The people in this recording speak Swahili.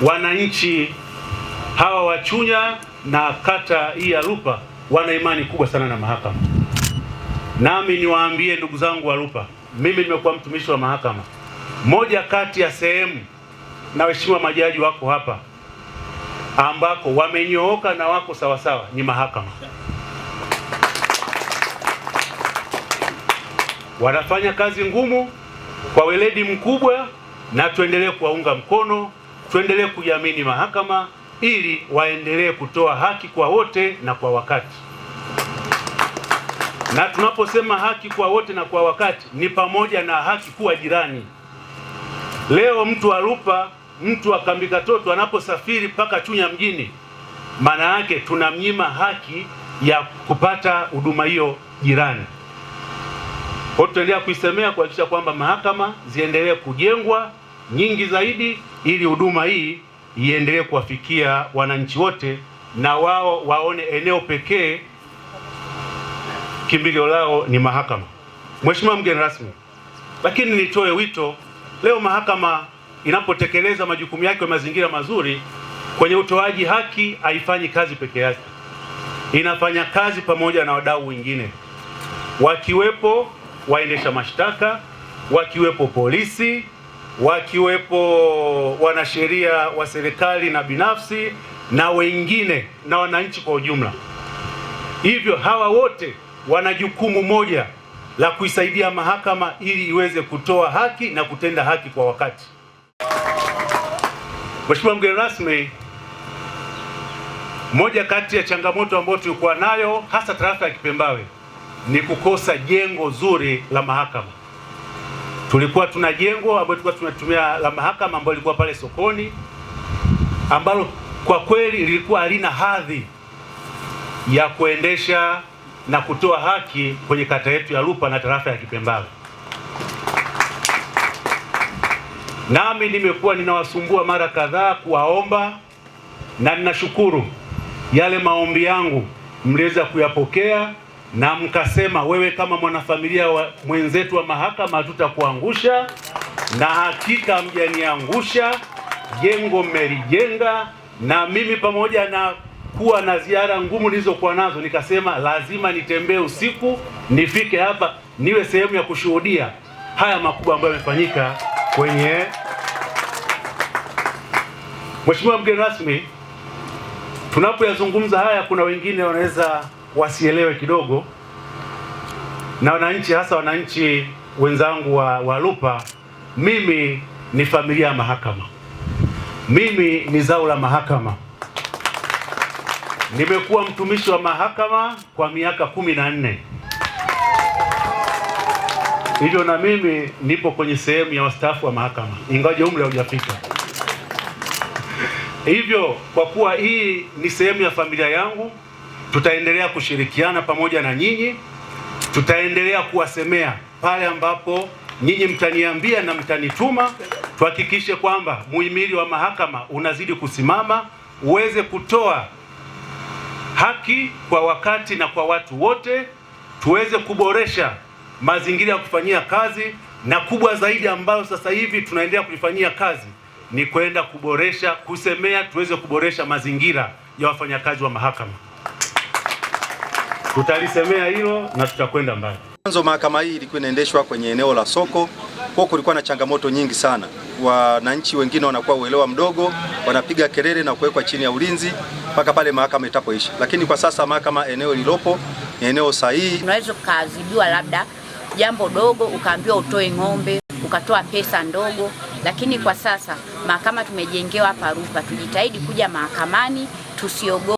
wananchi hawa wa Chunya na kata hii ya Lupa wana imani kubwa sana na mahakama. Nami niwaambie ndugu zangu wa Lupa, mimi nimekuwa mtumishi wa mahakama. Moja kati ya sehemu na waheshimiwa majaji wako hapa ambako wamenyooka na wako sawasawa ni mahakama. Wanafanya kazi ngumu kwa weledi mkubwa, na tuendelee kuwaunga mkono, tuendelee kuiamini mahakama ili waendelee kutoa haki kwa wote na kwa wakati. Na tunaposema haki kwa wote na kwa wakati ni pamoja na haki kuwa jirani. Leo mtu wa Lupa, mtu wa Kambikatoto anaposafiri mpaka Chunya mjini, maana yake tunamnyima haki ya kupata huduma hiyo jirani. Kwa hiyo tutaendelea kuisemea kuhakikisha kwamba mahakama ziendelee kujengwa nyingi zaidi ili huduma hii iendelee kuwafikia wananchi wote na wao waone eneo pekee kimbilio lao ni mahakama. Mheshimiwa mgeni rasmi, lakini nitoe wito leo, mahakama inapotekeleza majukumu yake ya mazingira mazuri kwenye utoaji haki, haifanyi kazi peke yake, inafanya kazi pamoja na wadau wengine, wakiwepo waendesha mashtaka, wakiwepo polisi, wakiwepo wanasheria wa serikali na binafsi na wengine na wananchi kwa ujumla. Hivyo hawa wote wana jukumu moja la kuisaidia mahakama ili iweze kutoa haki na kutenda haki kwa wakati. Mheshimiwa mgeni rasmi, moja kati ya changamoto ambayo tulikuwa nayo hasa tarafa ya Kipembawe ni kukosa jengo zuri la mahakama. Tulikuwa tuna jengo ambalo tulikuwa tunatumia la mahakama ambalo lilikuwa pale sokoni, ambalo kwa kweli lilikuwa halina hadhi ya kuendesha na kutoa haki kwenye kata yetu ya Lupa na tarafa ya Kipembawe. Nami nimekuwa ninawasumbua mara kadhaa kuwaomba, na ninashukuru yale maombi yangu mliweza kuyapokea na mkasema wewe kama mwanafamilia wa mwenzetu wa mahakama hatutakuangusha, na hakika mjaniangusha. Jengo mmelijenga, na mimi pamoja na kuwa na ziara ngumu nilizokuwa nazo nikasema lazima nitembee usiku nifike hapa niwe sehemu ya kushuhudia haya makubwa ambayo yamefanyika kwenye. Mheshimiwa mgeni rasmi, tunapoyazungumza haya kuna wengine wanaweza wasielewe kidogo, na wananchi hasa wananchi wenzangu wa Lupa, mimi ni familia ya mahakama, mimi ni zao la mahakama. Nimekuwa mtumishi wa mahakama kwa miaka 14. Hivyo na mimi nipo kwenye sehemu ya wastaafu wa mahakama, ingawaje umri haujafika. Hivyo kwa kuwa hii ni sehemu ya familia yangu, tutaendelea kushirikiana pamoja na nyinyi, tutaendelea kuwasemea pale ambapo nyinyi mtaniambia na mtanituma, tuhakikishe kwamba muhimili wa mahakama unazidi kusimama, uweze kutoa haki kwa wakati na kwa watu wote, tuweze kuboresha mazingira ya kufanyia kazi, na kubwa zaidi ambayo sasa hivi tunaendelea kulifanyia kazi ni kwenda kuboresha, kusemea tuweze kuboresha mazingira ya wafanyakazi wa mahakama. Tutalisemea hilo na tutakwenda mbali. Mwanzo mahakama hii ilikuwa inaendeshwa kwenye eneo la soko, kwa kulikuwa na changamoto nyingi sana. Wananchi wengine wanakuwa uelewa mdogo, wanapiga kelele na kuwekwa chini ya ulinzi mpaka pale mahakama itapoisha. Lakini kwa sasa mahakama eneo lilopo ni eneo sahihi. Unaweza kuadhibiwa labda jambo dogo ukaambiwa utoe ng'ombe, ukatoa pesa ndogo, lakini kwa sasa mahakama tumejengewa hapa Lupa. Tujitahidi kuja mahakamani, tusiogope.